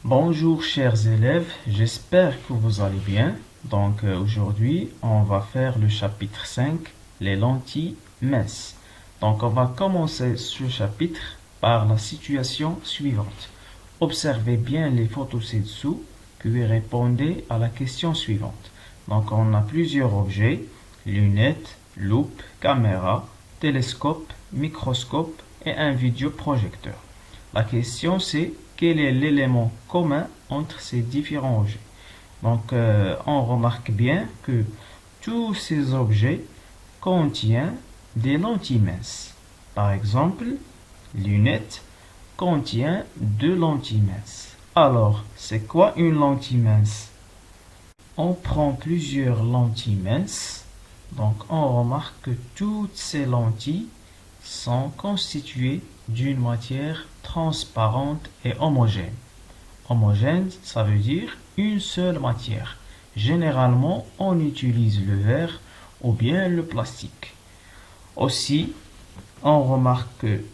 Bonjour chers élèves, j'espère que vous allez bien. Aujourd'hui, on va faire le chapitre 5, les lentilles minces. Donc on va commencer ce chapitre par la situation suivante. Observez bien les photos ci-dessous, puis répondez à la question suivante. Donc on a plusieurs objets, lunettes, loupe, caméra, télescope, microscope et un vidéoprojecteur. La question c'est quel est l'élément commun entre ces différents objets. On remarque bien que tous ces objets contiennent des lentilles minces. Par exemple, lunettes contient deux lentilles minces. Alors, c'est quoi une lentille mince? On prend plusieurs lentilles minces. Donc, on remarque que toutes ces lentilles sont constituées d'une matière transparente et homogène. Homogène, ça veut dire une seule matière. Généralement, on utilise le verre ou bien le plastique. Aussi, on remarque que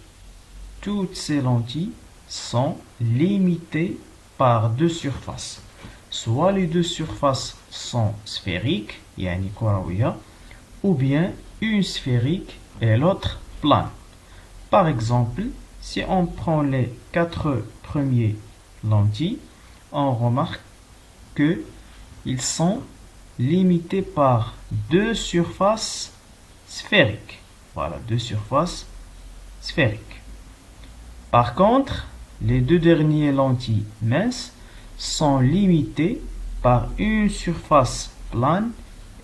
toutes ces lentilles sont limitées par deux surfaces. Soit les deux surfaces sont sphériques, yani كروية, ou bien une sphérique et l'autre plane. Par exemple, si on prend les 4 premiers lentilles, on remarque qu'ils sont limités par deux surfaces sphériques. Voilà, deux surfaces sphériques. Par contre, les deux dernières lentilles minces sont limitées par une surface plane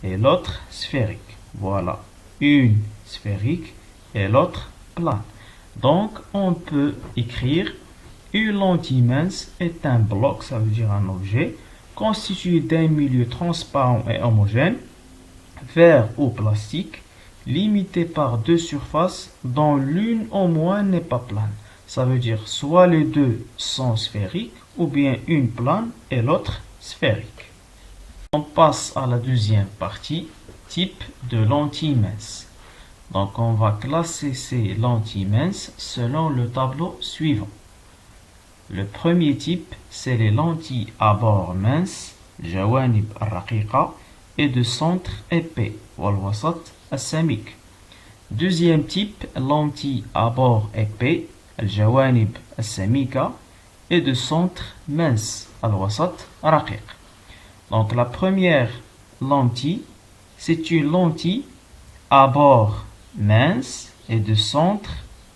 et l'autre sphérique. Voilà, une sphérique et l'autre plane. Donc, on peut écrire une lentille mince est un bloc, ça veut dire un objet, constitué d'un milieu transparent et homogène, verre ou plastique, limité par deux surfaces dont l'une au moins n'est pas plane. Ça veut dire soit les deux sont sphériques ou bien une plane et l'autre sphérique. On passe à la deuxième partie, type de lentille mince. Donc on va classer ces lentilles minces selon le tableau suivant. Le premier type, c'est les lentilles à bord mince, الجوانب الرقيقة, et de centre épais, والوسط السميك. Deuxième type, lentilles à bord épais, الجوانب السميكة, et de centre mince, الوسط رقيق. Donc la première lentille, c'est une lentille à bord mince et de centre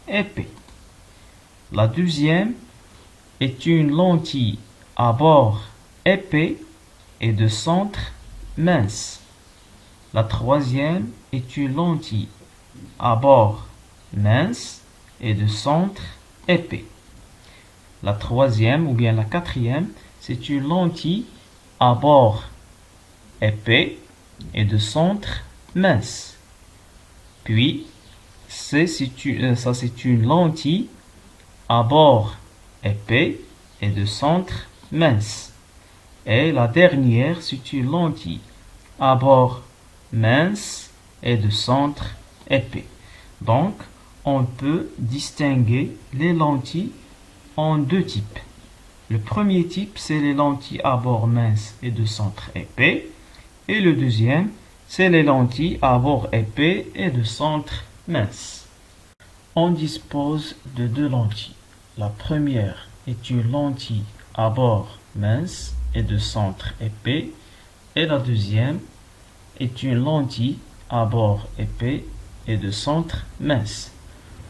épais. La deuxième est une lentille à bord épais et de centre mince. La troisième est une lentille à bord mince et de centre épais. La troisième ou bien la quatrième, c'est une lentille à bord épais et de centre mince. Puis, c'est une lentille à bord épais et de centre mince. Et la dernière, c'est une lentille à bord mince et de centre épais. Donc, on peut distinguer les lentilles en deux types. Le premier type, c'est les lentilles à bord mince et de centre épais. Et le deuxième, c'est les lentilles à bord épais et de centre mince. On dispose de deux lentilles. La première est une lentille à bord mince et de centre épais. Et la deuxième est une lentille à bord épais et de centre mince.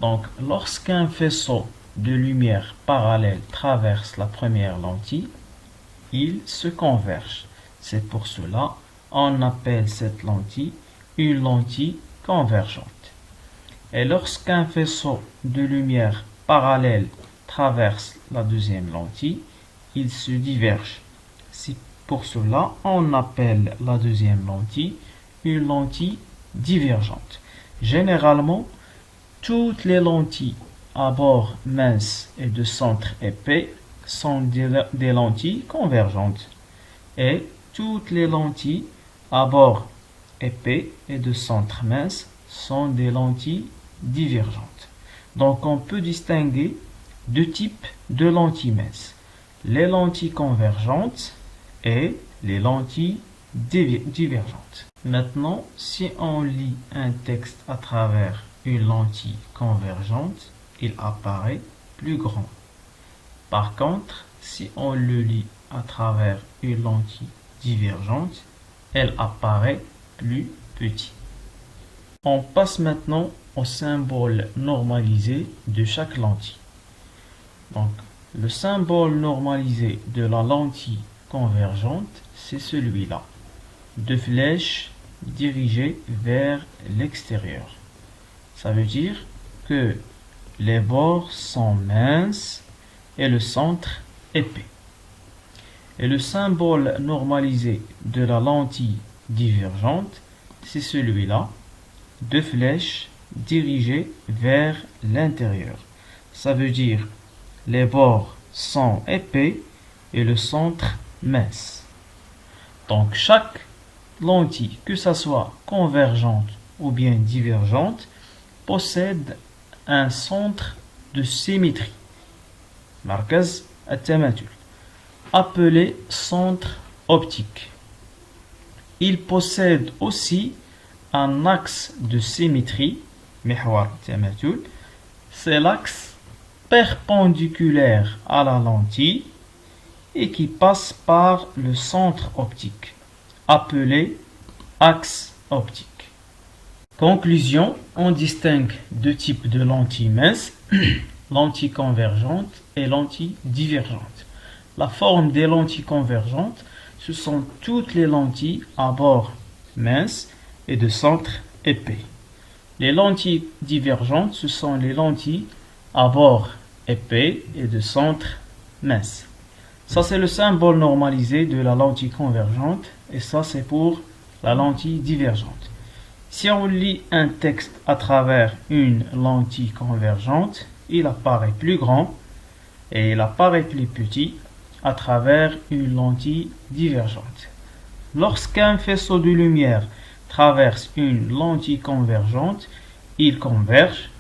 Donc, lorsqu'un faisceau de lumière parallèle traverse la première lentille, ils se convergent. C'est pour cela on appelle cette lentille une lentille convergente. Et lorsqu'un faisceau de lumière parallèle traverse la deuxième lentille, il se diverge. C'est pour cela on appelle la deuxième lentille une lentille divergente. Généralement, toutes les lentilles à bord mince et de centre épais sont des lentilles convergentes. Et toutes les lentilles à bord épais et de centre mince sont des lentilles divergentes. Donc on peut distinguer deux types de lentilles minces. les lentilles convergentes et les lentilles divergentes. Maintenant, si on lit un texte à travers une lentille convergente, il apparaît plus grand. Par contre, si on le lit à travers une lentille divergente, elle apparaît plus petit. On passe maintenant au symbole normalisé de chaque lentille. Donc, le symbole normalisé de la lentille convergente, c'est celui-là. Deux flèches dirigées vers l'extérieur. Ça veut dire que les bords sont minces et le centre épais. Et le symbole normalisé de la lentille divergente, c'est celui-là. Deux flèches dirigées vers l'intérieur. Ça veut dire les bords sont épais et le centre mince. Donc chaque lentille, que ce soit convergente ou bien divergente, possède un centre de symétrie, مركز التماثل, appelé centre optique. Il possède aussi un axe de symétrie, محور التماثل, c'est l'axe perpendiculaire à la lentille et qui passe par le centre optique, appelé axe optique. Conclusion, on distingue deux types de lentilles minces, lentilles convergentes et lentilles divergentes. La forme des lentilles convergentes, ce sont toutes les lentilles à bord mince et de centre épais. Les lentilles divergentes, ce sont les lentilles à bord épais et de centre mince. Ça, c'est le symbole normalisé de la lentille convergente et ça, c'est pour la lentille divergente. Si on lit un texte à travers une lentille convergente, il apparaît plus grand et il apparaît plus petit à travers une lentille divergente. Lorsqu'un faisceau de lumière traverse une lentille convergente, il converge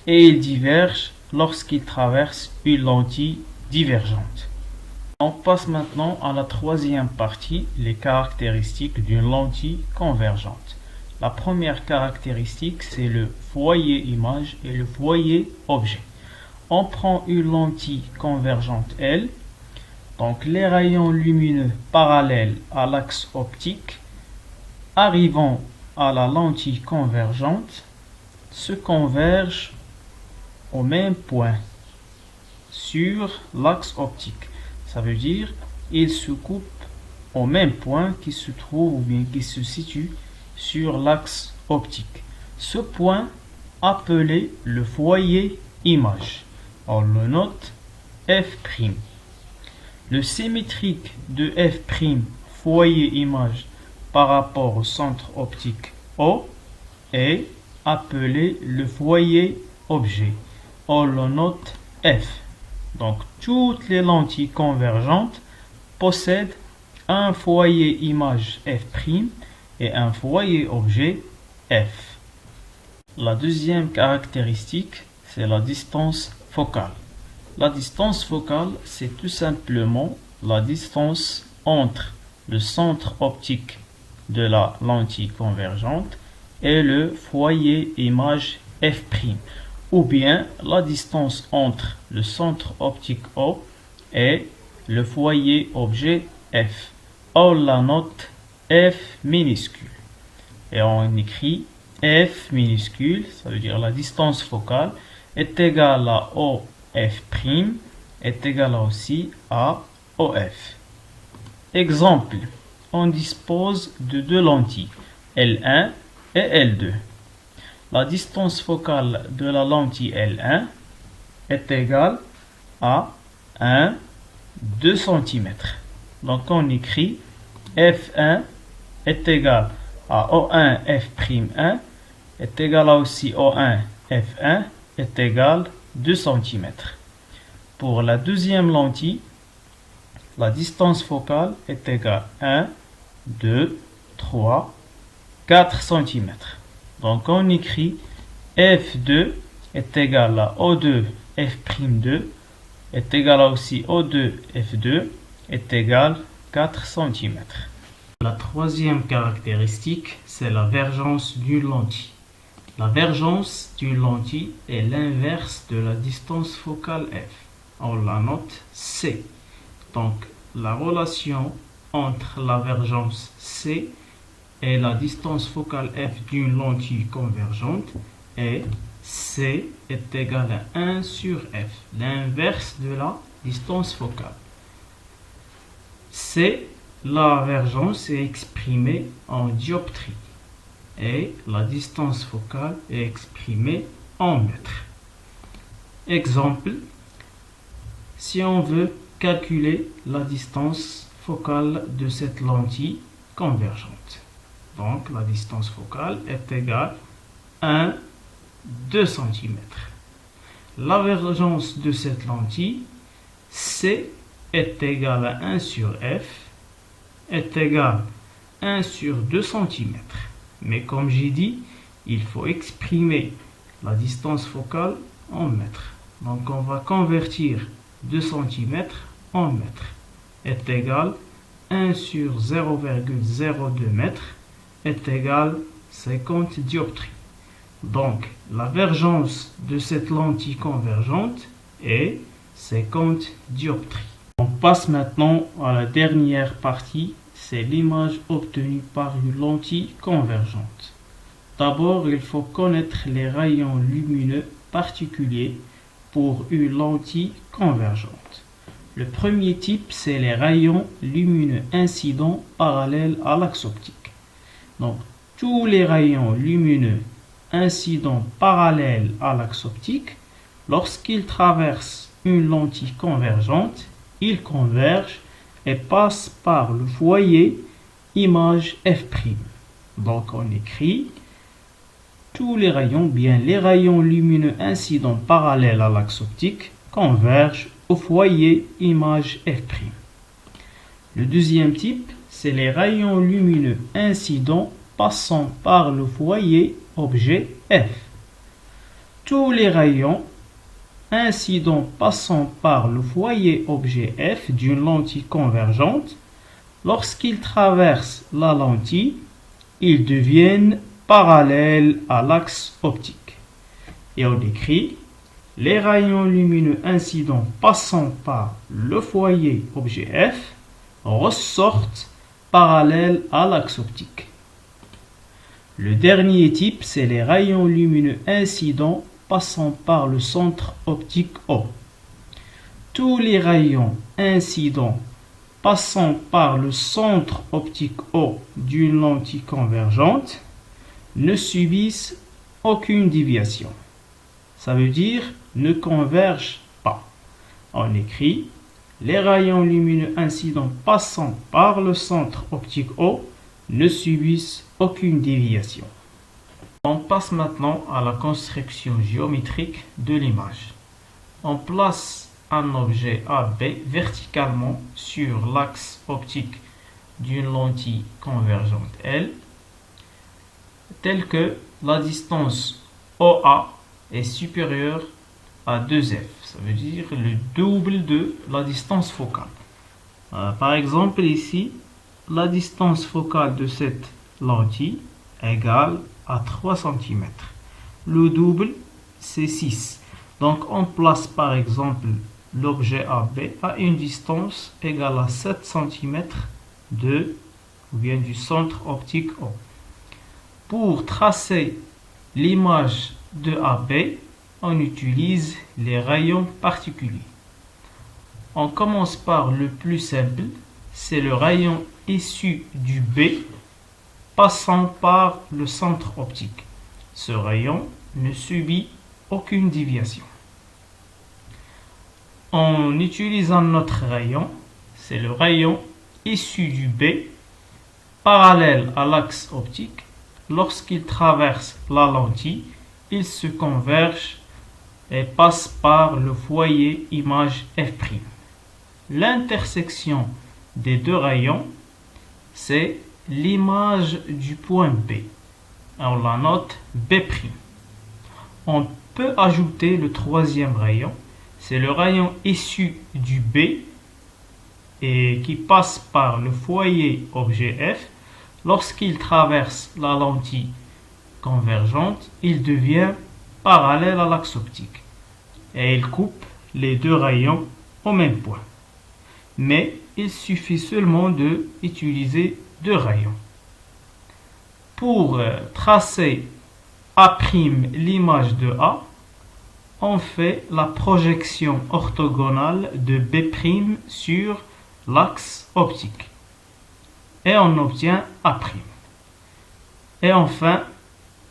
et il diverge lorsqu'il traverse une lentille divergente. On passe maintenant à la troisième partie, les caractéristiques d'une lentille convergente. La première caractéristique, c'est le foyer image et le foyer objet. On prend une lentille convergente L, donc les rayons lumineux parallèles à l'axe optique arrivant à la lentille convergente se convergent au même point sur l'axe optique. Ça veut dire ils se coupent au même point qui se trouve ou bien qui se situe sur l'axe optique. Ce point appelé le foyer image. On le note F'. Le symétrique de F' foyer image par rapport au centre optique O est appelé le foyer objet. On le note F. Donc toutes les lentilles convergentes possèdent un foyer image F' et un foyer objet F. La deuxième caractéristique, c'est la distance focale. La distance focale, c'est tout simplement la distance entre le centre optique de la lentille convergente et le foyer image F', ou bien la distance entre le centre optique O et le foyer objet F. On la note F minuscule. Et on écrit F minuscule, ça veut dire la distance focale, est égale à OF' est égale aussi à OF. Exemple, on dispose de deux lentilles, L1 et L2. La distance focale de la lentille L1 est égale à 2 cm. Donc on écrit F1 est égal à O1 F'1 est égal à aussi O1 F1 est égal à 2 cm. Pour la deuxième lentille, la distance focale est égale à 1, 2, 3, 4 cm. Donc on écrit F2 est égal à O2 F'2 est égal aussi O2 F2 est égal 4 cm. La troisième caractéristique, c'est la vergence d'une lentille. La vergence d'une lentille est l'inverse de la distance focale F. On la note C. Donc, la relation entre la vergence C et la distance focale F d'une lentille convergente est C est égal à 1 sur F, l'inverse de la distance focale. C, la vergence est exprimée en dioptrie et la distance focale est exprimée en mètres. Exemple, si on veut calculer la distance focale de cette lentille convergente. Donc, la distance focale est égale à 2 cm. La vergence de cette lentille, C est égale à 1 sur F, est égal à 1 sur 2 cm. Mais comme j'ai dit, il faut exprimer la distance focale en mètres. Donc, on va convertir 2 cm en mètres. Est égal à 1 sur 0,02 mètres est égal à 50 dioptries. Donc, la vergence de cette lentille convergente est 50 dioptries. On passe maintenant à la dernière partie, c'est l'image obtenue par une lentille convergente. D'abord, il faut connaître les rayons lumineux particuliers pour une lentille convergente. Le premier type, c'est les rayons lumineux incidents parallèles à l'axe optique. Donc, tous les rayons lumineux incidents parallèles à l'axe optique, lorsqu'ils traversent une lentille convergente, ils convergent et passent par le foyer image F'. Donc on écrit tous les rayons, bien les rayons lumineux incidents parallèles à l'axe optique convergent au foyer image F'. Le deuxième type, c'est les rayons lumineux incidents passant par le foyer objet F. Tous les rayons incidents passant par le foyer objet F d'une lentille convergente, lorsqu'ils traversent la lentille, ils deviennent parallèles à l'axe optique. Et on écrit les rayons lumineux incidents passant par le foyer objet F ressortent parallèles à l'axe optique. Le dernier type, c'est les rayons lumineux incidents passant par le centre optique O. Tous les rayons incidents passant par le centre optique O d'une lentille convergente ne subissent aucune déviation. Ça veut dire ne convergent pas. On écrit les rayons lumineux incidents passant par le centre optique O ne subissent aucune déviation. On passe maintenant à la construction géométrique de l'image. On place un objet AB verticalement sur l'axe optique d'une lentille convergente L, telle que la distance OA est supérieure à 2F. Ça veut dire le double de la distance focale. Par exemple, ici, la distance focale de cette lentille égale à 3 cm. Le double, c'est 6. Donc, on place par exemple l'objet AB à une distance égale à 7 cm du centre optique O. Pour tracer l'image de AB, on utilise les rayons particuliers. On commence par le plus simple, c'est le rayon issu du B passant par le centre optique. Ce rayon ne subit aucune déviation. En utilisant notre rayon, c'est le rayon issu du B parallèle à l'axe optique. Lorsqu'il traverse la lentille, il se converge et passe par le foyer image F'. L'intersection des deux rayons, c'est l'image du point B. On la note B'. On peut ajouter le troisième rayon, c'est le rayon issu du B et qui passe par le foyer objet F. Lorsqu'il traverse la lentille convergente, il devient parallèle à l'axe optique et il coupe les deux rayons au même point. Mais il suffit seulement d'utiliser deux rayons. Pour tracer A' l'image de A, on fait la projection orthogonale de B' sur l'axe optique et on obtient A'. Et enfin,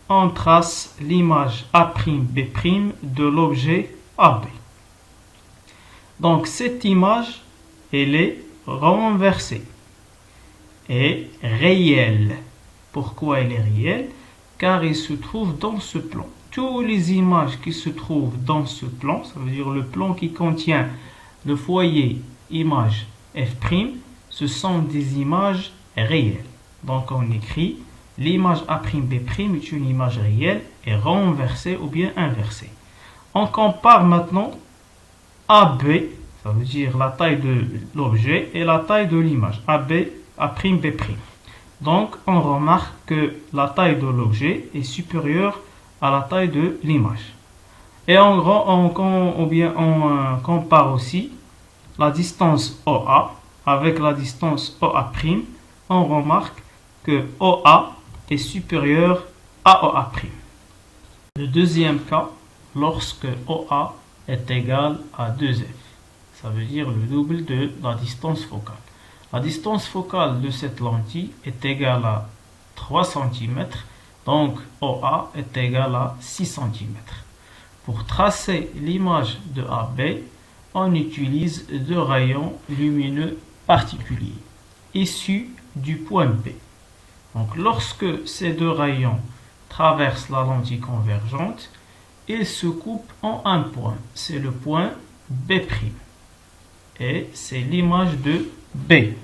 on trace l'image A'B' de l'objet AB. Donc cette image, elle est renversée et réelle. Pourquoi elle est réelle? Car elle se trouve dans ce plan. Toutes les images qui se trouvent dans ce plan, ça veut dire le plan qui contient le foyer image F', ce sont des images réelles. Donc on écrit l'image A'B' est une image réelle et renversée ou bien inversée. On compare maintenant AB, ça veut dire la taille de l'objet et la taille de l'image, A'B'. Donc on remarque que la taille de l'objet est supérieure à la taille de l'image. Et on compare aussi la distance OA avec la distance OA'. On remarque que OA est supérieur à OA'. Le deuxième cas, lorsque OA est égal à 2F. Ça veut dire le double de la distance focale. La distance focale de cette lentille est égale à 3 cm, donc OA est égal à 6 cm. Pour tracer l'image de AB, on utilise deux rayons lumineux particuliers, issus du point B. Donc lorsque ces deux rayons traversent la lentille convergente, ils se coupent en un point, c'est le point B'. Et c'est l'image de B.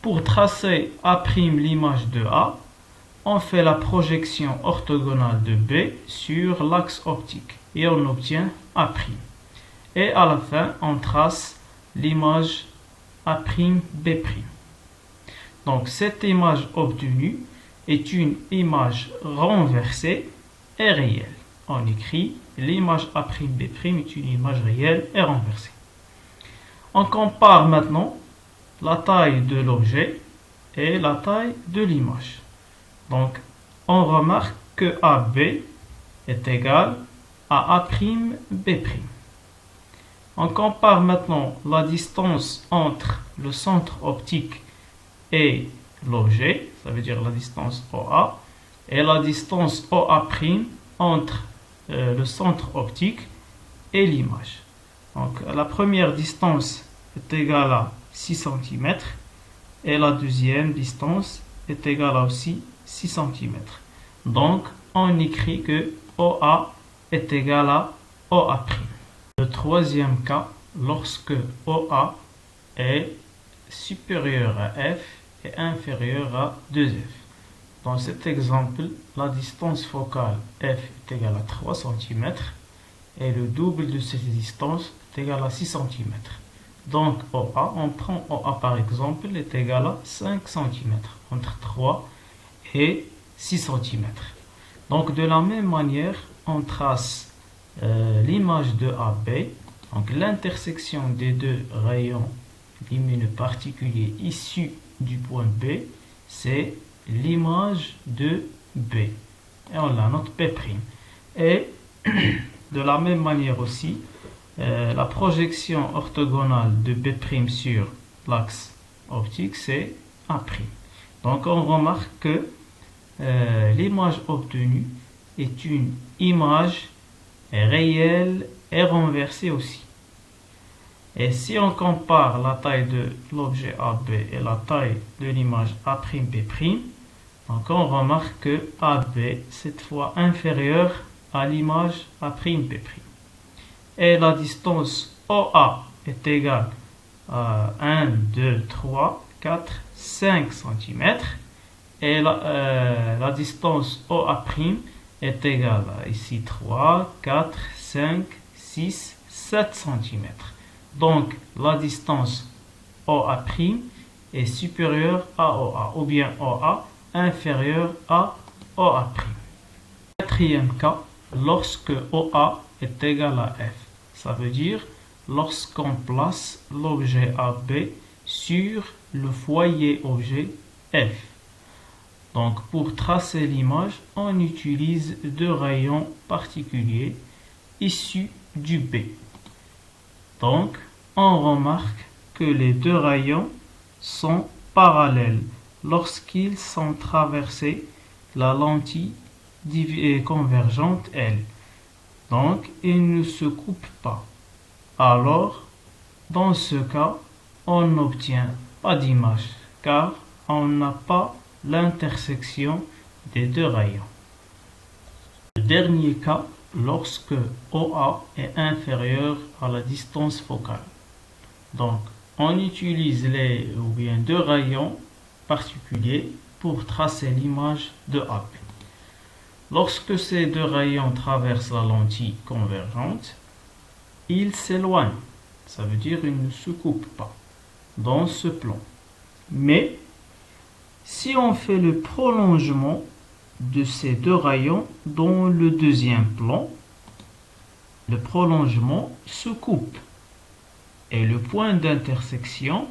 Pour tracer A' l'image de A, on fait la projection orthogonale de B sur l'axe optique et on obtient A'. Et à la fin, on trace l'image A'B'. Donc cette image obtenue est une image renversée et réelle. On écrit l'image A'B' est une image réelle et renversée. On compare maintenant la taille de l'objet et la taille de l'image. Donc, on remarque que AB est égal à A'B'. On compare maintenant la distance entre le centre optique et l'objet, ça veut dire la distance OA, et la distance OA' entre le centre optique et l'image. Donc la première distance est égale à 6 cm et la deuxième distance est égale à aussi 6 cm. Donc on écrit que OA est égal à OA'. Le troisième cas, lorsque OA est supérieur à F et inférieur à 2F. Dans cet exemple, la distance focale F est égale à 3 cm et le double de cette distance est égal à 6 cm. Donc OA, on prend OA par exemple, est égal à 5 cm, entre 3 et 6 cm. Donc de la même manière, on trace l'image de AB, donc l'intersection des deux rayons lumineux particuliers issus du point B, c'est l'image de B. Et on la note P'. Et de la même manière aussi, la projection orthogonale de B' sur l'axe optique, c'est A'. Donc on remarque que l'image obtenue est une image réelle et renversée aussi. Et si on compare la taille de l'objet AB et la taille de l'image A'B', donc on remarque que AB cette fois inférieure à l'image A'B'. Et la distance OA est égale à 1, 2, 3, 4, 5 cm. Et la distance OA' est égale à ici 3, 4, 5, 6, 7 cm. Donc, la distance OA' est supérieure à OA, ou bien OA inférieur à OA'. Quatrième cas, lorsque OA est égal à F. Ça veut dire lorsqu'on place l'objet AB sur le foyer objet F. Donc, pour tracer l'image, on utilise deux rayons particuliers issus du B. Donc, on remarque que les deux rayons sont parallèles lorsqu'ils sont traversés la lentille convergente L. Donc, ils ne se coupent pas. Alors, dans ce cas, on n'obtient pas d'image car on n'a pas l'intersection des deux rayons. Le dernier cas, lorsque OA est inférieur à la distance focale. Donc, on utilise deux rayons particuliers pour tracer l'image de AB. Lorsque ces deux rayons traversent la lentille convergente, ils s'éloignent. Ça veut dire qu'ils ne se coupent pas dans ce plan. Mais, si on fait le prolongement de ces deux rayons dans le deuxième plan, le prolongement se coupe. Et le point d'intersection,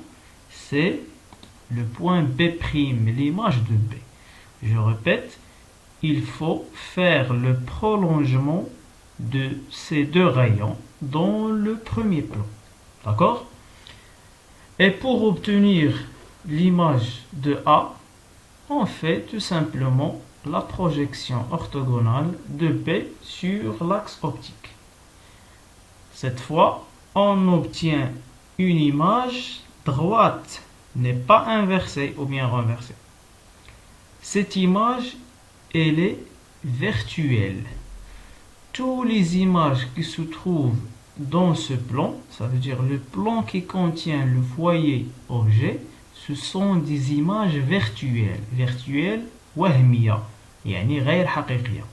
c'est le point B', l'image de B. Je répète, il faut faire le prolongement de ces deux rayons dans le premier plan. D'accord? Et pour obtenir l'image de A, on fait tout simplement la projection orthogonale de B sur l'axe optique. Cette fois, on obtient une image droite, n'est pas inversée ou bien renversée. Cette image, elle est virtuelle. Toutes les images qui se trouvent dans ce plan, ça veut dire le plan qui contient le foyer objet, ce sont des images virtuelles. Virtuelles, wahmiya, yani غير حقيقية.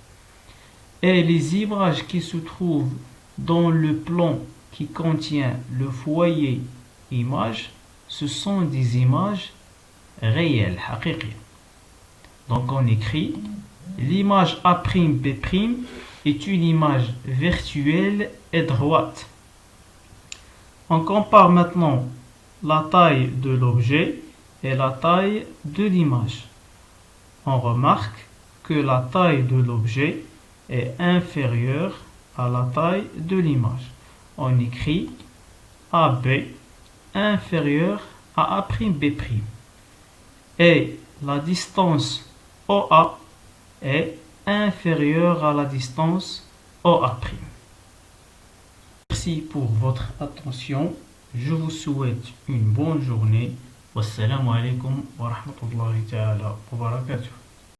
Et les images qui se trouvent dans le plan qui contient le foyer image, ce sont des images réelles, حقيقية. Donc on écrit l'image A'B' est une image virtuelle et droite. On compare maintenant la taille de l'objet et la taille de l'image. On remarque que la taille de l'objet est inférieure à la taille de l'image. On écrit AB inférieur à A'B'. Et la distance OA est inférieure à la distance OA'. Merci pour votre attention. Je vous souhaite une bonne journée. Wassalamu alaikum wa rahmatullahi ta'ala wa barakatuh.